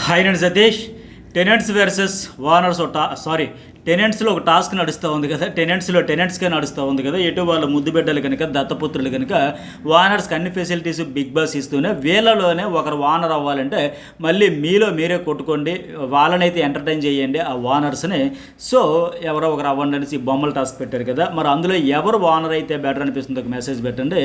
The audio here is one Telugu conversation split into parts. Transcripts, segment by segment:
హాయ్ నేను సతీష్. టెనెంట్స్ వర్సెస్ ఓనర్స్ టెనెంట్స్లో ఒక టాస్క్ నడుస్తూ ఉంది కదా, టెనెంట్స్కే నడుస్తూ ఉంది కదా. ఎటు వాళ్ళు ముద్దు బిడ్డలు కనుక, దత్తపుత్రులు కనుక ఓనర్స్కి అన్ని ఫెసిలిటీస్ బిగ్ బాస్ ఇస్తూనే వీళ్ళలోనే ఒకరు ఓనర్ అవ్వాలంటే మళ్ళీ మీలో మీరే కొట్టుకోండి, వాళ్ళనైతే ఎంటర్టైన్ చేయండి ఆ ఓనర్స్ని. సో ఎవరో ఒకరు అవ్వండి అనేసి బొమ్మల టాస్క్ పెట్టారు కదా. మరి అందులో ఎవరు ఓనర్ అయితే బెటర్ అనిపిస్తుంది ఒక మెసేజ్ పెట్టండి.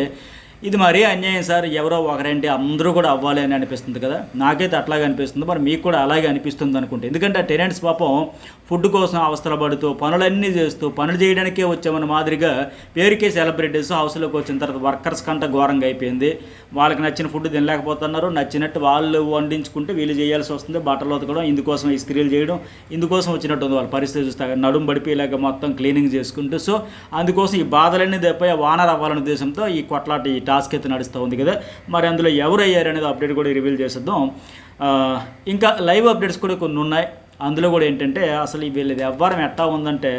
ఇది మరీ అన్యాయం సార్, ఎవరో ఒకరేంటి అందరూ కూడా అవ్వాలి అని అనిపిస్తుంది కదా. నాకైతే అట్లాగే అనిపిస్తుంది, మరి మీకు కూడా అలాగే అనిపిస్తుంది అనుకుంటే. ఎందుకంటే టెనెంట్స్ పాపం ఫుడ్ కోసం అవస్థలు పడుతూ పనులన్నీ చేస్తూ పనులు చేయడానికే వచ్చామన్న మాదిరిగా పేరుకే సెలబ్రిటీస్ హౌస్లోకి వచ్చిన తర్వాత వర్కర్స్ కంటే ఘోరంగా అయిపోయింది. వాళ్ళకి నచ్చిన ఫుడ్ తినలేకపోతున్నారు, నచ్చినట్టు వాళ్ళు వండించుకుంటే వీళ్ళు చేయాల్సి వస్తుంది. బట్టలు ఉతకడం ఇందుకోసం, ఇస్త్రీలు చేయడం ఇందుకోసం వచ్చినట్టు ఉంది వాళ్ళ పరిస్థితి చూస్తే. నడుము పడిపోయేలాగా మొత్తం క్లీనింగ్ చేసుకుంటూ. సో అందుకోసం ఈ బాధలన్నీ తప్ప వానర్ అవ్వాలనే ఉద్దేశంతో ఈ కొట్లాట, ఈ టాస్క్ అయితే నడుస్తూ ఉంది కదా. మరి అందులో ఎవరు అయ్యారు అనేది అప్డేట్ కూడా రివీల్ చేసేద్దాం. ఇంకా లైవ్ అప్డేట్స్ కూడా కొన్ని ఉన్నాయి. అందులో కూడా ఏంటంటే అసలు వీళ్ళది వ్యవహారం ఎట్టా ఉందంటే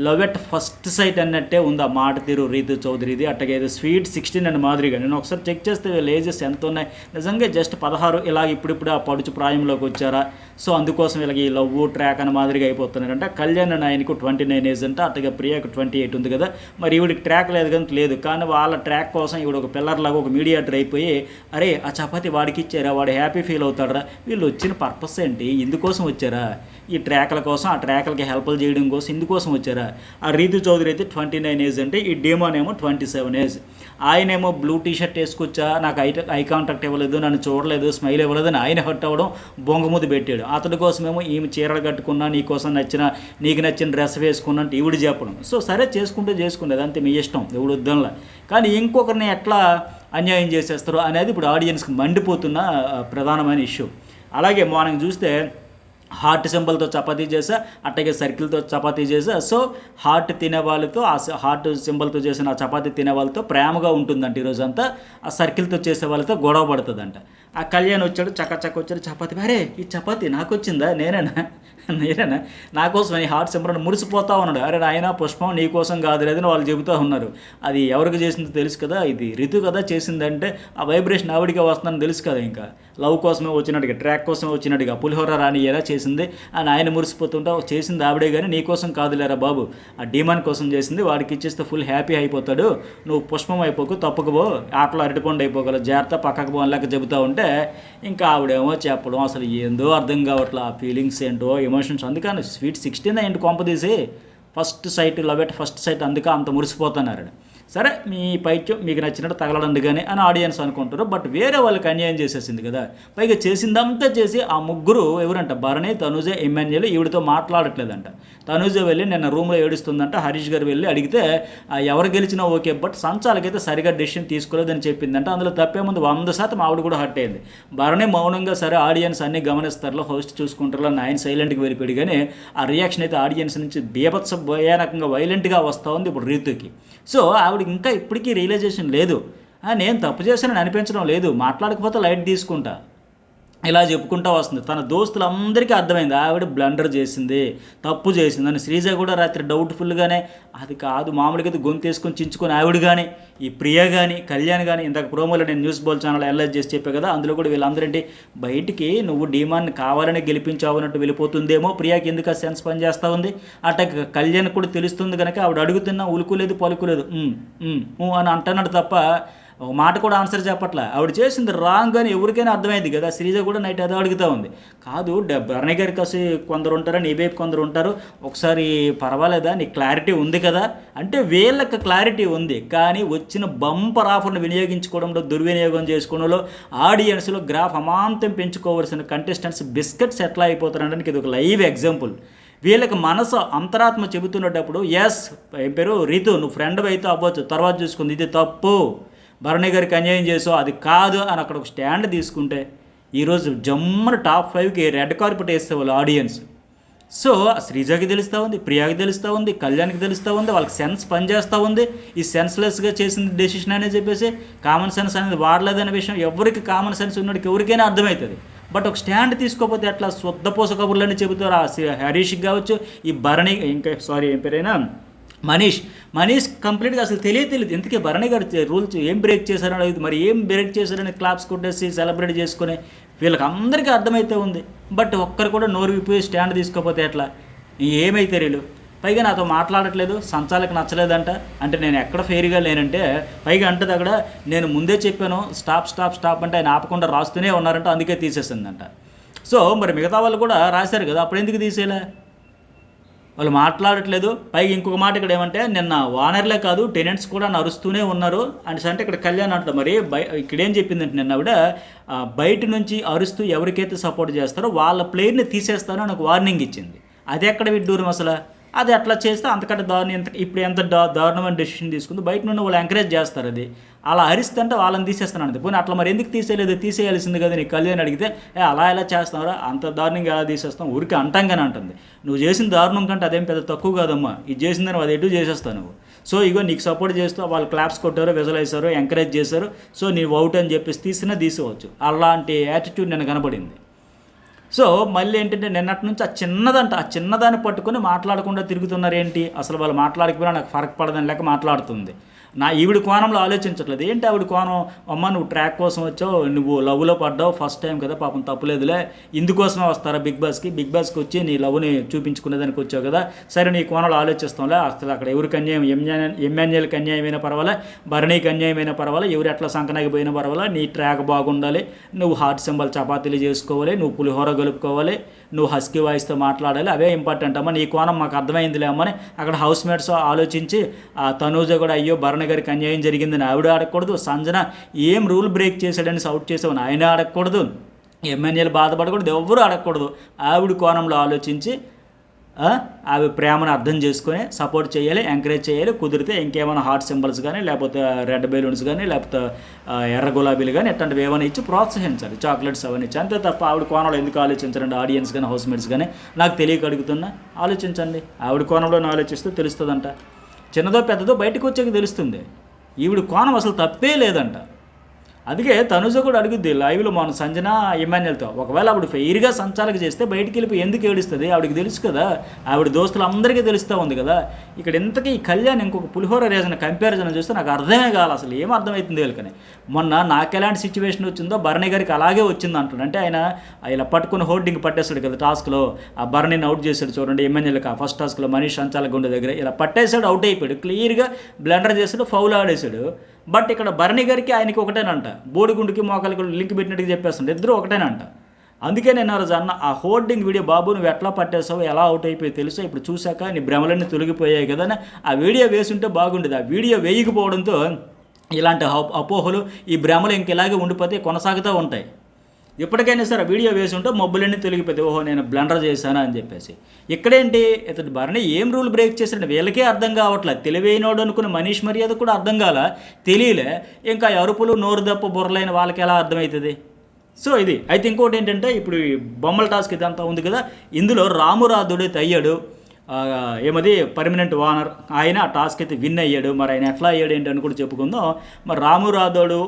లవ్ ఎట్ ఫస్ట్ సైట్ అన్నట్టే ఉంది ఆ మాట తీరు రీతు చౌదరిది. అట్టగే ఏదో స్వీట్ 16 అని మాదిరిగా నేను ఒకసారి చెక్ చేస్తే వీళ్ళ ఏజెస్ ఎంత ఉన్నాయి, నిజంగా జస్ట్ 16 ఇలా ఇప్పుడిప్పుడు ఆ పడుచు ప్రాయంలోకి వచ్చారా. సో అందుకోసం వీళ్ళకి ఈ లవ్ ట్రాక్ అని మాదిరిగా అయిపోతున్నారంట. కళ్యాణ్ ఆయనకు 29 ఏజ్ అంట, అట్టగా ప్రియాకు 28 ఉంది కదా. మరి ఈవిడికి ట్రాక్ లేదు కానీ లేదు, కానీ వాళ్ళ ట్రాక్ కోసం ఈవిడ ఒక పిల్లర్లాగా ఒక మీడియేటర్ అయిపోయి అరే ఆ చపాతి వాడికి ఇచ్చారా, వాడు హ్యాపీ ఫీల్ అవుతాడరా. వీళ్ళు వచ్చిన పర్పస్ ఏంటి, ఇందుకోసం వచ్చారా, ఈ ట్రాక్ల కోసం, ఆ ట్రాక్లకి హెల్ప్లు చేయడం కోసం ఇందుకోసం వచ్చారా. ఆ రీతు చౌదరి అయితే 29 ఏజ్ అంటే, ఈ డేమోన్ ఏమో 27 ఏజ్. ఆయనేమో బ్లూ టీషర్ట్ వేసుకొచ్చా, నాకు ఐ కాంటాక్ట్ ఇవ్వలేదు, నన్ను చూడలేదు, స్మైల్ ఇవ్వలేదు అని ఆయన హర్ట్ అవ్వడం, బొంగముద్దు పెట్టాడు. అతడి కోసమేమో ఈమె చీరలు కట్టుకున్నా, నీకు నచ్చిన డ్రెస్ వేసుకున్నా అంటే ఈవిడ చెప్పడం. సో సరే చేసుకుంటే చేసుకునేది, అంతే మీ ఇష్టం, ఎవడు వద్దనలా. కానీ ఇంకొకరిని ఎట్లా అన్యాయం చేసేస్తారు అనేది ఇప్పుడు ఆడియన్స్కి మండిపోతున్న ప్రధానమైన ఇష్యూ. అలాగే మార్నింగ్ చూస్తే హార్ట్ సింబల్తో చపాతీ చేసా, అట్టగే సర్కిల్తో చపాతీ చేసా. సో హార్ట్ తినే వాళ్ళతో, ఆ హార్ట్ సింబల్తో చేసిన ఆ చపాతీ తినే వాళ్ళతో ప్రేమగా ఉంటుందంట ఈరోజంతా. ఆ సర్కిల్తో చేసే వాళ్ళతో గొడవ పడుతుందంట. ఆ కళ్యాణ్ వచ్చాడు, చక్క వచ్చాడు, చపాతీ, అరే ఈ చపాతీ నాకు వచ్చిందా, నేనేనా నా కోసం ఈ హార్ట్ సింబల్ మురిసిపోతా ఉన్నాడు. అరే ఆయన పుష్పం నీ కోసం కాదు లేదని వాళ్ళు చెబుతూ ఉన్నారు. అది ఎవరికి చేసిందో తెలుసు కదా, ఇది రితు కదా చేసిందంటే ఆ వైబ్రేషన్ ఆవిడిగా వస్తుందని తెలుసు కదా. ఇంకా లవ్ కోసమే వచ్చినట్టుగా, ట్రాక్ కోసమే వచ్చినట్టుగా పులిహోర రాని ఎలా చేసింది అని ఆయన మురిసిపోతుంటా, చేసింది ఆవిడే కానీ నీ కోసం కాదులేరా బాబు, ఆ డీమాన్ కోసం చేసింది, వాడికి ఇచ్చేస్తే ఫుల్ హ్యాపీ అయిపోతాడు, నువ్వు పుష్పం అయిపోకు, తప్పుకుపో, ఆటలో అరటిపండు అయిపోగలవు, జాగ్రత్త పక్కకు పోలేక చెబుతూ ఉంటే ఇంకా ఆవిడేమో చెప్పడం అసలు ఏందో అర్థం కావట్లా. ఆ ఫీలింగ్స్ ఏంటో, ఎమోషన్స్. అందుకని స్వీట్ 16 ఏంటి కొంపదీసి first sight, love at first sight, అందుకే అంత మురిసిపోతున్నారు. సరే మీ పైత్యం మీకు నచ్చినట్టు తగలడండి కానీ అని ఆడియన్స్ అనుకుంటారు. బట్ వేరే వాళ్ళకి అన్యాయం చేసేసింది కదా. పైగా చేసిందంతా చేసి ఆ ముగ్గురు ఎవరంట, భరణి, తనుజ, ఎమ్మెన్యేలు ఈవిడతో మాట్లాడట్లేదంట. తనుజ వెళ్ళి నిన్న రూమ్లో ఏడుస్తుందంట. హరీష్ గారు వెళ్ళి అడిగితే ఎవరు గెలిచినా ఓకే, బట్ సంచాలకైతే సరిగా డెసిషన్ తీసుకోలేదని చెప్పిందంట. అందులో తప్పే ముందు 100% ఆవిడ కూడా హర్ట్ అయింది. భరణి మౌనంగా సరే ఆడియన్స్ అన్నీ గమనిస్తారులో, హోస్ట్ చూసుకుంటారులో అని ఆయన సైలెంట్గా వెళ్ళిపోయాడు. కానీ ఆ రియాక్షన్ అయితే ఆడియన్స్ నుంచి బీభత్స భయానకంగా వైలెంట్గా వస్తూ ఉంది ఇప్పుడు రీతుకి. సో ఆవిడకి ఇంకా ఇప్పటికీ రియలైజేషన్ లేదు, నేను తప్పు చేశానని అనిపించడం లేదు, మాట్లాడకపోతే లైట్ తీసుకుంటా ఇలా చెప్పుకుంటూ వస్తుంది. తన దోస్తులందరికీ అర్థమైంది ఆవిడ బ్లండర్ చేసింది, తప్పు చేసింది అని. శ్రీజ కూడా రాత్రి డౌట్ఫుల్గానే అది కాదు మామూలుగా గొంతు వేసుకొని చించుకొని ఆవిడ కానీ, ఈ ప్రియ కానీ, కళ్యాణ్ కానీ, ఇందాక ప్రోమోలో నేను న్యూస్ బాల్ ఛానల్ అనలైజ్ చేసి చెప్పా కదా, అందులో కూడా వీళ్ళందరేంటి బయటికి నువ్వు డీమాన్ని కావాలని గెలిపించావు అన్నట్టు వెళ్ళిపోతుందేమో, ప్రియాకి ఎందుకు ఆ సెన్స్ పని చేస్తూ ఉంది. అట్ట కళ్యాణ్ కూడా తెలుస్తుంది కనుక ఆవిడ అడుగుతున్నా ఉలుకులేదు పలుకులేదు అని అంటున్నాడు తప్ప ఒక మాట కూడా ఆన్సర్ చెప్పట్లే. ఆవిడ చేసింది రాంగ్ అని ఎవరికైనా అర్థమైంది కదా. శ్రీజ కూడా నైట్ అదే అడుగుతూ ఉంది. కాదు భరణి గారి కసి కొందరు ఉంటారా, నీ వైపు కొందరు ఉంటారు, ఒకసారి పర్వాలేదా, నీ క్లారిటీ ఉంది కదా అంటే వీళ్ళకి క్లారిటీ ఉంది. కానీ వచ్చిన బంపర్ ఆఫర్ను వినియోగించుకోవడంలో, దుర్వినియోగం చేసుకోవడంలో, ఆడియన్స్లో గ్రాఫ్ అమాంతం పెంచుకోవాల్సిన కంటెస్టెంట్స్ బిస్కెట్స్ ఎట్లా అయిపోతున్నారడానికి ఇది ఒక లైవ్ ఎగ్జాంపుల్. వీళ్ళకి మనసు అంతరాత్మ చెబుతున్నప్పుడు ఎస్ ఏం పేరు రీతు, నువ్వు ఫ్రెండ్ అయితే అవ్వచ్చు, తర్వాత చూసుకుంది, ఇది తప్పు, భరణి గారికి అన్యాయం చేసావు, అది కాదు అని అక్కడ ఒక స్టాండ్ తీసుకుంటే ఈరోజు జమ్మన టాప్ 5కి రెడ్ కార్పెట్ వేస్తే వాళ్ళు ఆడియన్స్. సో శ్రీజకి తెలుస్తూ ఉంది, ప్రియాకి తెలుస్తూ ఉంది, కళ్యాణ్కి తెలుస్తూ ఉంది, వాళ్ళకి సెన్స్ పనిచేస్తూ ఉంది. ఈ సెన్స్లెస్గా చేసిన డెసిషన్ అనేది చెప్పేసి కామన్ సెన్స్ అనేది వాడలేదనే విషయం ఎవరికి, కామన్ సెన్స్ ఉన్నడికి ఎవరికైనా అర్థమవుతుంది. బట్ ఒక స్టాండ్ తీసుకోకపోతే అట్లా శుద్ధపోస కబుర్లని చెబుతారు. ఆ హరీష్కి కావచ్చు, ఈ భరణి, ఇంకా ఏం పేరైనా మనీష్ కంప్లీట్గా అసలు తెలియదు. ఎందుకే భరణి గారు రూల్స్ ఏం బ్రేక్ చేశారని అడుగుతుంది. మరి ఏం బ్రేక్ చేశారని క్లాప్స్ కొట్టేసి సెలబ్రేట్ చేసుకొని వీళ్ళకి అందరికీ అర్థమైతే ఉంది. బట్ ఒక్కరు కూడా నోరు విప్పి స్టాండ్ తీసుకోకపోతే ఎట్లా? ఏమైతే వీళ్ళు పైగా నాతో మాట్లాడట్లేదు, సంచాలకు నచ్చలేదంట. అంటే నేను ఎక్కడ ఫెయిర్గా లేనంటే పైగా అంటది అక్కడ, నేను ముందే చెప్పాను స్టాప్ స్టాప్ స్టాప్ అంటే ఆయన ఆపకుండా రాస్తూనే ఉన్నారంట, అందుకే తీసేసిందంట. సో మరి మిగతా వాళ్ళు కూడా రాశారు కదా, అప్పుడు ఎందుకు తీసేయలే? వాళ్ళు మాట్లాడట్లేదు. పైగా ఇంకొక మాట ఇక్కడ ఏమంటే, నిన్న ఓనర్లే కాదు టెనెంట్స్ కూడా నరుస్తూనే ఉన్నారు అంటే ఇక్కడ కళ్యాణ్ అంట. మరి ఇక్కడేం చెప్పిందంటే నిన్న ఆవిడ, బయట నుంచి అరుస్తూ ఎవరికైతే సపోర్ట్ చేస్తారో వాళ్ళ ప్లేయర్ని తీసేస్తానో నాకు వార్నింగ్ ఇచ్చింది. అది ఎక్కడ విడ్డూరం అసలు? అది అట్లా చేస్తే అంతకంటే ఇప్పుడు ఎంత దారుణమైన డెసిషన్ తీసుకుంది. బయట నుండి వాళ్ళు ఎంకరేజ్ చేస్తారు. అది అలా అరిస్తుంటే వాళ్ళని తీసేస్తానండి. పోనీ అట్లా మరి ఎందుకు తీసేయలేదు? తీసేయాల్సింది కదా. నీకు కళ్యాణ్ అడిగితే అలా ఎలా చేస్తావురా, అంత దారుణంగా ఎలా తీసేస్తాం, ఊరికి అంటంగానే అంటుంది. నువ్వు చేసిన దారుణం కంటే అదేం పెద్ద తక్కువ కాదమ్మా, ఇది చేసిందని అది ఎటు చేసేస్తావు నువ్వు. సో ఇగో నీకు సపోర్ట్ చేస్తూ వాళ్ళు క్లాప్స్ కొట్టారు, విజువలైజారు, ఎంకరేజ్ చేశారు, సో నీవు అవుట్ అని చెప్పేసి తీసుకోవచ్చు. అలాంటి యాటిట్యూడ్ నేను కనపడింది. సో మళ్ళీ ఏంటంటే నిన్నటి నుంచి ఆ చిన్నదాన్ని పట్టుకొని మాట్లాడకుండా తిరుగుతున్నారు. ఏంటి అసలు వాళ్ళు మాట్లాడకపోయినా నాకు ఫరక్ పడదని లేక మాట్లాడుతుంది. ఈవిడ కోణంలో ఆలోచించట్లేదు. ఏంటి ఆవిడ కోణం, అమ్మ నువ్వు ట్రాక్ కోసం వచ్చావు, నువ్వు లవ్లో పడ్డావు, ఫస్ట్ టైం కదా పాపం తప్పులేదులే, ఇందుకోసమే వస్తారా బిగ్ బాస్కి వచ్చి నీ లవ్ని చూపించుకునేదానికి వచ్చావు కదా, సరే నీ కోణంలో ఆలోచిస్తాంలే. అసలు అక్కడ ఎవరికి అన్యాయం, ఎమ్మెన్యేలకు అన్యాయమైన పర్వాలే, భరణికి అన్యాయమైన పర్వాలే, ఎవరు ఎట్లా సంకనాకి పోయినా పర్వాలే, నీ ట్రాక్ బాగుండాలి, నువ్వు హార్ట్ సింబల్ చపాతీలు చేసుకోవాలి, నువ్వు పులిహోర కలుపుకోవాలి, నువ్వు హస్కీ వాయిస్తో మాట్లాడాలి, అవే ఇంపార్టెంట్ అమ్మ, నీ కోణం మాకు అర్థమైందిలే అమ్మని అక్కడ హౌస్ మేట్స్ ఆలోచించి, తనూజ కూడా అయ్యో భరణి గారికి అన్యాయం జరిగిందని ఆవిడ అడగకూడదు, సంజన ఏం రూల్ బ్రేక్ చేశాడని అవుట్ చేసావని ఆయన అడగకూడదు, ఎమ్మెల్యేలు బాధపడకూడదు, ఎవరు అడగకూడదు. ఆవిడ కోణంలో ఆలోచించి ఆవిడ ప్రేమను అర్థం చేసుకొని సపోర్ట్ చేయాలి, ఎంకరేజ్ చేయాలి. కుదిరితే ఇంకేమైనా హార్ట్ సింబల్స్ కానీ, లేకపోతే రెడ్ బెలూన్స్ కానీ, లేకపోతే ఎర్ర గులాబీలు కానీ ఇట్లాంటివి ఏమైనా ఇచ్చి ప్రోత్సహించాలి, చాక్లెట్స్ అవన్నీ ఇచ్చి. అంతే తప్ప ఆవిడ కోణంలో ఎందుకు ఆలోచించండి? ఆడియన్స్ కానీ హౌస్ మేట్స్ కానీ నాకు తెలియక అడుగుతున్నా, ఆలోచించండి. ఆవిడ కోణంలో ఆలోచిస్తే తెలుస్తుందంట. చిన్నదో పెద్దదో బయటకు వచ్చాక తెలుస్తుంది. ఈవిడ కోణం అసలు తప్పే లేదంట. అందుకే తనుజ కూడా అడుగుద్ది లైవ్లో మన సంజన ఇమాన్యుయల్తో, ఒకవేళ ఆవిడ ఫెయిర్గా సంచాలక చేస్తే బయటికి వెళ్ళిపోయి ఎందుకు ఏడుస్తుంది? ఆవిడకి తెలుసు కదా, ఆవిడ దోస్తులు అందరికీ తెలుస్తూ ఉంది కదా. ఇక్కడ ఇంతకీ ఈ కళ్యాణ్ ఇంకొక పులిహోర రీజన్ కంపారిజన్ చూస్తే నాకు అర్థమే కావాలి, అసలు ఏం అర్థమవుతుంది వీళ్ళకని. మొన్న నాకు ఎలాంటి సిచ్యువేషన్ వచ్చిందో భరణి గారికి అలాగే వచ్చింది అంటాడు. అంటే ఆయన ఇలా పట్టుకుని హోర్డింగ్ పట్టేస్తాడు కదా టాస్క్లో, ఆ భరణిని అవుట్ చేశాడు చూడండి ఎమ్మెల్యేలకు. ఆ ఫస్ట్ టాస్క్లో మనీష్ సంచాలక గుండె దగ్గర ఇలా పట్టేశాడు, అవుట్ అయిపోయాడు, క్లియర్గా బ్లెండర్ చేశాడు, ఫౌల్ ఆడేశాడు. బట్ ఇక్కడ భరణి గారికి ఆయనకి ఒకటేనంట, బోడిగుండుకి మోకాలికి లింక్ పెట్టినట్టుగా చెప్పేస్తుండే, ఇద్దరు ఒకటేనంట. అందుకే నేను ఆ రోజు అన్న, ఆ హోర్డింగ్ వీడియో బాబు నువ్వు ఎట్లా పట్టేసావు, ఎలా అవుట్ అయిపోయి తెలుసా, ఇప్పుడు చూశాక నీ భ్రమలన్నీ తొలగిపోయాయి కదా, ఆ వీడియో వేసుంటే బాగుండేది. ఆ వీడియో వేయకపోవడంతో ఇలాంటి అపోహలు, ఈ భ్రమలు ఇంకెలాగే ఉండిపోతే కొనసాగుతూ ఉంటాయి. ఎప్పటికైనా సరే వీడియో వేసి ఉంటే మబ్బులన్నీ తొలగిపోతే, ఓహో నేను బ్లండర్ చేశాను అని చెప్పేసి. ఇక్కడేంటి ఇతడు భరణి ఏం రూల్ బ్రేక్ చేశాడు వీళ్ళకే అర్థం కావట్లేదు. తెలివైనోడు అనుకున్న మనీష్ మర్యాద కూడా అర్థం కాల, తెలియలే. ఇంకా అరుపులు నోరు దప్ప బుర్రలైన వాళ్ళకి ఎలా అర్థమవుతుంది? సో ఇది అయితే ఇంకోటి ఏంటంటే, ఇప్పుడు బొమ్మల టాస్క్ ఇదంతా ఉంది కదా, ఇందులో రామురాధుడు అయ్యాడు ఏమది పర్మనెంట్ ఓనర్, ఆయన ఆ టాస్క్ అయితే విన్ అయ్యాడు. మరి ఆయన ఎట్లా అయ్యాడు ఏంటి అని కూడా చెప్పుకుందాం. మరి రాము రాథోడు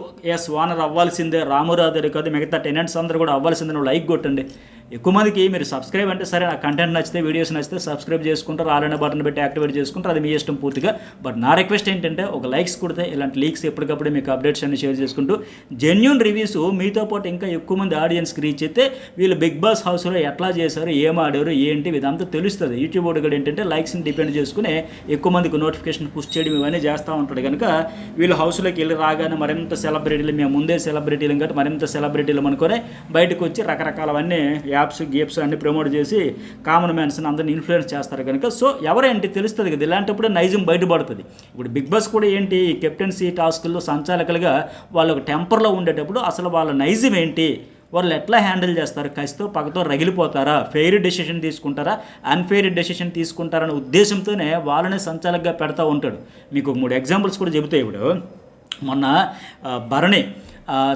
ఓనర్ అవ్వాల్సిందే, రాము రాథోడు కాదు మిగతా టెనెంట్స్ అందరూ కూడా అవ్వాల్సిందే. లైక్ కొట్టండి. ఎక్కువ మందికి మీరు సబ్స్క్రైబ్ అంటే సరే, నా కంటెంట్ నచ్చితే వీడియోస్ నచ్చితే సబ్స్క్రైబ్ చేసుకుంటారు, ఆల్ అనే బటన్ పెట్టి యాక్టివేట్ చేసుకుంటారు, అది మీ ఇష్టం పూర్తిగా. బట్ నా రిక్వెస్ట్ ఏంటంటే ఒక లైక్స్ కొడితే ఇలాంటి లీక్స్ ఎప్పటికప్పుడు మీకు అప్డేట్స్ అన్ని షేర్ చేసుకుంటూ జెన్యూన్ రివ్యూస్ మీతో పాటు ఇంకా ఎక్కువ మంది ఆడియన్స్కి రీచ్ అయితే వీళ్ళు బిగ్ బాస్ హౌస్లో ఎట్లా చేశారు, ఏం ఆడారు, ఏంటి ఇదంతా తెలుస్తుంది. యూట్యూబ్ కూడా ఏంటంటే లైక్స్ని డిపెండ్ చేసుకుని ఎక్కువ మందికి నోటిఫికేషన్ పుష్ చేయడం ఇవన్నీ చేస్తూ ఉంటాడు. కనుక వీళ్ళు హౌస్లోకి వెళ్ళి రాగానే మరింత సెలబ్రిటీలు, మేము ముందే సెలబ్రిటీలు కాబట్టి మరింత సెలబ్రిటీలు అనుకొని బయటకు వచ్చి రకరకాలవన్నీ యాప్స్ గేప్స్ అన్ని ప్రమోట్ చేసి కామన్ మ్యాన్స్ని అందరిని ఇన్ఫ్లుయెన్స్ చేస్తారు కనుక. సో ఎవరేంటి తెలుస్తుంది కదా, ఇలాంటప్పుడే నైజం బయటపడుతుంది. ఇప్పుడు బిగ్ బాస్ కూడా ఏంటి, కెప్టెన్సీ టాస్కుల్లో సంచాలకులుగా వాళ్ళు ఒక టెంపర్లో ఉండేటప్పుడు అసలు వాళ్ళ నైజం ఏంటి, వాళ్ళు ఎట్లా హ్యాండిల్ చేస్తారు, కసితో పగతో రగిలిపోతారా, ఫెయిర్ డెసిషన్ తీసుకుంటారా, అన్ఫెయిర్ డెసిషన్ తీసుకుంటారనే ఉద్దేశంతోనే వాళ్ళనే సంచాలకుగా పెడతా ఉంటాడు. మీకు 3 ఎగ్జాంపుల్స్ కూడా చెబుతాయి. ఇప్పుడు మొన్న భరణి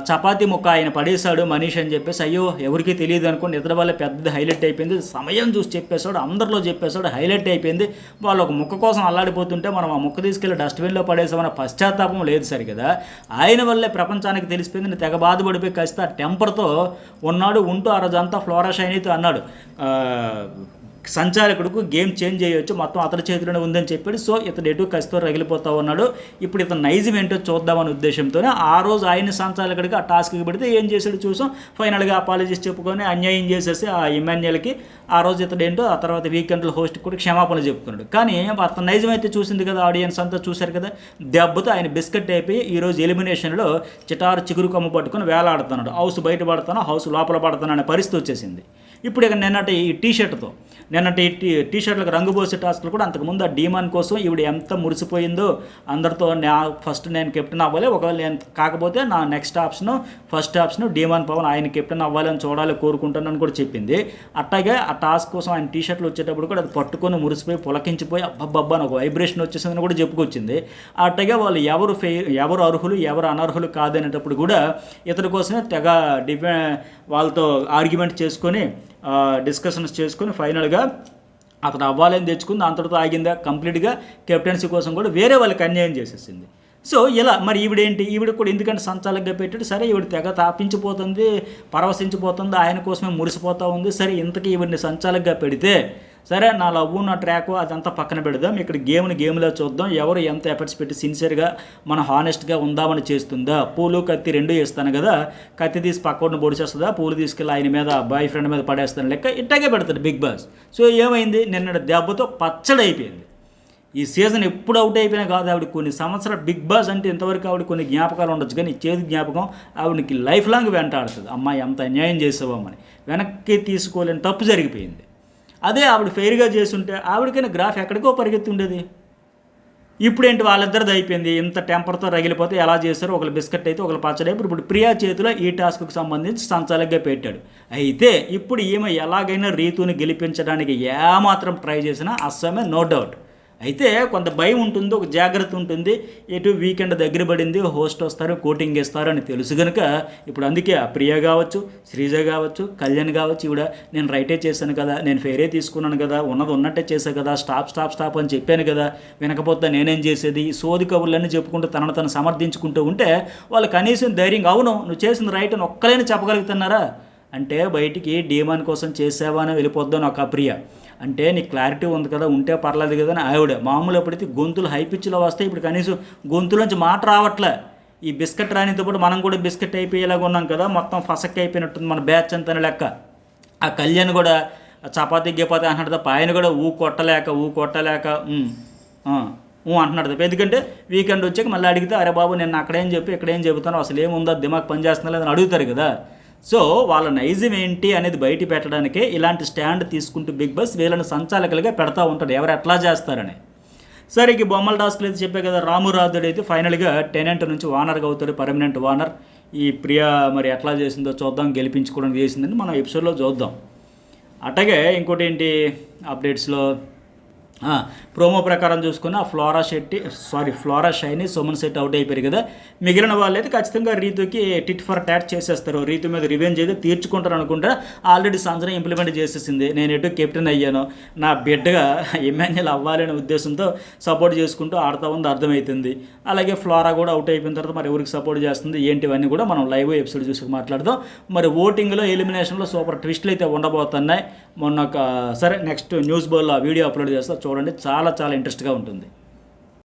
చపాతీ ముక్క ఆయన పడేశాడు మనీష్ అని చెప్పేసి, అయ్యో ఎవరికి తెలియదు అనుకోండి, ఇతర వాళ్ళ పెద్ద హైలైట్ అయిపోయింది, సమయం చూసి చెప్పేశాడు, అందరిలో చెప్పేశాడు, హైలైట్ అయిపోయింది. వాళ్ళు ఒక ముక్క కోసం అల్లాడిపోతుంటే మనం ఆ ముక్క తీసుకెళ్ళి డస్ట్బిన్లో పడేసామన్న పశ్చాత్తాపం లేదు సరిగదా. ఆయన వల్లే ప్రపంచానికి తెలిసిపోయింది, తెగ బాధపడిపోయి కాస్త టెంపర్తో ఉంటూ ఆ రోజంతా ఫ్లోరా షైనీతో అన్నాడు, సంచాలకుడికి గేమ్ చేంజ్ చేయొచ్చు, మొత్తం అతని చేతిలోనే ఉందని చెప్పాడు. సో ఇతను ఎటు కసితో రగిలిపోతా ఉన్నాడు. ఇప్పుడు ఇతను నైజం ఏంటో చూద్దామనే ఉద్దేశంతోనే ఆ రోజు ఆయన సంచాలకుడికి ఆ టాస్క్కి పెడితే ఏం చేశాడు చూసాం. ఫైనల్గా అపాలజీస్ చెప్పుకొని అన్యాయం చేసేసి ఆ ఇమాన్యుయల్కి ఆ రోజు ఇతడు ఏంటో ఆ తర్వాత వీకెండ్లో హోస్ట్ కూడా క్షమాపణలు చెప్పుకున్నాడు. కానీ అతను నైజం అయితే చూసింది కదా, ఆడియన్స్ అంతా చూశారు కదా, దెబ్బతో ఆయన బిస్కెట్ అయిపోయి ఈరోజు ఎలిమినేషన్లో చిగురు కొమ్మ పట్టుకొని వేలాడుతున్నాడు. హౌస్ బయట పడతాను, హౌస్ లోపల పడతాను అనే పరిస్థితి వచ్చేసింది. ఇప్పుడు ఇక నిన్నటి ఈ నిన్నటి టీషర్ట్లకు రంగు పోసే టాస్క్లు కూడా అంతకుముందు ఆ డీమాన్ కోసం ఈవిడ ఎంత మురిసిపోయిందో అందరితో, ఫస్ట్ నేను కెప్టెన్ అవ్వాలి, ఒకవేళ నేను కాకపోతే నా నెక్స్ట్ ఫస్ట్ ఆప్షన్ డీమాన్ పవన్ ఆయన కెప్టెన్ అవ్వాలి అని చూడాలి కోరుకుంటానని కూడా చెప్పింది. అట్లాగే ఆ టాస్క్ కోసం ఆయన టీషర్ట్లు వచ్చేటప్పుడు కూడా అది పట్టుకొని మురిసిపోయి పులకించిపోయి అబ్బబ్బబ్బా అని ఒక వైబ్రేషన్ వచ్చేసిందని కూడా చెప్పుకొచ్చింది. అట్లాగే వాళ్ళు ఎవరు అర్హులు ఎవరు అనర్హులు కాదనేటప్పుడు కూడా ఇతడి కోసమే తెగ వాళ్ళతో ఆర్గ్యుమెంట్ చేసుకొని డిస్కషన్స్ చేసుకొని ఫైనల్గా అతను అవ్వాలని తెచ్చుకుంది, అంతటితో ఆగిందా కంప్లీట్గా. కెప్టెన్సీ కోసం కూడా వేరే వాళ్ళకి అన్యాయం చేసేసింది. సో ఇలా మరి ఈవిడ కూడా ఎందుకంటే సంచాలకుగా పెట్టాడు, సరే ఈవిడ తెగ తాపించిపోతుంది, పరవశించిపోతుంది, ఆయన కోసమే మురిసిపోతూ ఉంది. సరే ఇంతకీ ఈవిడిని సంచాలకుగా పెడితే సరే నా లవ్ నా ట్రాక్ అదంతా పక్కన పెడదాం, ఇక్కడ గేమ్లో చూద్దాం ఎవరు ఎంత ఎఫర్ట్స్ పెట్టి సిన్సియర్గా మనం హానెస్ట్గా ఉందామని చేస్తుందా. పూలు కత్తి రెండు వేస్తాను కదా, కత్తి తీసి పక్కన పొడిచేస్తుందా, పూలు తీసుకెళ్ళి ఆయన మీద బాయ్ ఫ్రెండ్ మీద పడేస్తాను లెక్క ఇట్టాగే పెడతాడు బిగ్ బాస్. సో ఏమైంది, నిన్న దెబ్బతో పచ్చడి అయిపోయింది. ఈ సీజన్ ఎప్పుడు అవుట్ అయిపోయినా కాదు, ఆవిడ కొన్ని సంవత్సరాలు బిగ్ బాస్ అంటే ఇంతవరకు ఆవిడ కొన్ని జ్ఞాపకాలు ఉండొచ్చు, కానీ చేతి జ్ఞాపకం ఆవిడకి లైఫ్ లాంగ్ వెంటాడుతుంది. అమ్మాయి ఎంత అన్యాయం చేసావమ్మని వెనక్కి తీసుకోలేని తప్పు జరిగిపోయింది. అదే ఆవిడ ఫెయిర్గా చేస్తుంటే ఆవిడకైనా గ్రాఫ్ ఎక్కడికో పరిగెత్తి ఉండేది. ఇప్పుడేంటి వాళ్ళిద్దరిది అయిపోయింది, ఇంత టెంపర్తో రగిలిపోతే ఎలా చేశారు, ఒకళ్ళు బిస్కెట్ అయితే ఒకళ్ళు పచ్చడి. ఇప్పుడు ప్రియా చేతిలో ఈ టాస్క్కి సంబంధించి సంచాలకుగా పెట్టాడు. అయితే ఇప్పుడు ఈమె ఎలాగైనా రీతుని గెలిపించడానికి ఏమాత్రం ట్రై చేసినా అస్సమే నో డౌట్. అయితే కొంత భయం ఉంటుంది, ఒక జాగ్రత్త ఉంటుంది. ఎటు వీకెండ్ దగ్గర పడింది, హోస్ట్ వస్తారు, కోటింగ్ ఇస్తారు అని తెలుసు కనుక ఇప్పుడు అందుకే ప్రియ కావచ్చు, శ్రీజ కావచ్చు, కళ్యాణ్ కావచ్చు, ఇవిడ నేను రైటే చేశాను కదా, నేను ఫేరే తీసుకున్నాను కదా, ఉన్నది ఉన్నట్టే చేశాను కదా, స్టాప్ అని చెప్పాను కదా, వినకపోతే నేనేం చేసేది, సోది కబుర్లన్నీ చెప్పుకుంటూ తనను సమర్థించుకుంటూ ఉంటే వాళ్ళు కనీసం ధైర్యంగా అవును నువ్వు చేసింది రైట్ అని ఒక్కలేని చెప్పగలుగుతున్నారా. అంటే బయటికి డీమాన్ కోసం చేసావా అని వెళ్ళిపోద్దాను ఒక ప్రియ. అంటే నీకు క్లారిటీ ఉంది కదా, ఉంటే పర్లేదు కదా అని ఆవిడ. మామూలు ఎప్పుడైతే గొంతులు హై పిచ్లో వస్తాయి, ఇప్పుడు కనీసం గొంతులోంచి మాట రావట్లే. ఈ బిస్కెట్ రానితో పాటు మనం కూడా బిస్కెట్ అయిపోయేలాగా ఉన్నాం కదా, మొత్తం ఫసక్ అయిపోయినట్టుంది మన బ్యాచ్ అంతా లెక్క. ఆ కళ్యాణ్ కూడా చపాతీ గిపాతి అంటున్నాడు తప్ప ఆయన కూడా ఊ కొట్టలేక అంటున్నాడు తప్ప. ఎందుకంటే వీకెండ్ వచ్చాక మళ్ళీ అడిగితే అరే బాబు నేను అక్కడేం చెప్పి ఇక్కడేం చెబుతాను, అసలు ఏముందో దిమాగ్ పని చేస్తున్నా లేదని అడుగుతారు కదా. సో వాళ్ళ నైజం ఏంటి అనేది బయట పెట్టడానికే ఇలాంటి స్టాండ్ తీసుకుంటూ బిగ్ బాస్ వీళ్ళని సంచాలకులుగా పెడతా ఉంటాడు, ఎవరు ఎట్లా చేస్తారని. సరే ఈ బొమ్మల టాస్క్లు అయితే చెప్పే కదా, రామురాధుడు అయితే ఫైనల్గా టెనెంట్ నుంచి వానర్గా అవుతాడు, పర్మనెంట్ వానర్. ఈ ప్రియా మరి ఎట్లా చేసిందో చూద్దాం, గెలిపించుకోవడానికి చేసిందని మనం ఎపిసోడ్లో చూద్దాం. అట్లాగే ఇంకోటి ఏంటి అప్డేట్స్లో ప్రోమో ప్రకారం చూసుకుని ఆ flora Saini Suman set out అయిపోయారు కదా. మిగిలిన వాళ్ళు అయితే ఖచ్చితంగా రీతుకి టిట్ ఫర్ టాట్ చేసేస్తారు, రీతు మీద రివెంజ్ అయితే తీర్చుకుంటారు అనుకుంటా. ఆల్రెడీ సంజన ఇంప్లిమెంట్ చేసేసింది, నేను ఎటు కెప్టెన్ అయ్యాను, నా బిడ్డగా ఇమాన్యుయల్ అవ్వాలనే ఉద్దేశంతో సపోర్ట్ చేసుకుంటూ ఆడుతూ ఉంది అర్థమవుతుంది. అలాగే ఫ్లోరా కూడా అవుట్ అయిపోయిన తర్వాత మరి ఎవరికి సపోర్ట్ చేస్తుంది ఏంటివన్నీ కూడా మనం లైవ్ ఎపిసోడ్ చూసి మాట్లాడదాం. మరి ఓటింగ్లో ఎలిమినేషన్లో సూపర్ ట్విస్ట్లు అయితే ఉండబోతున్నాయి. మొన్న సరే నెక్స్ట్ న్యూస్ బోల్లో వీడియో అప్లోడ్ చేస్తా చూడండి, చాలా చాలా ఇంట్రెస్ట్గా ఉంటుంది.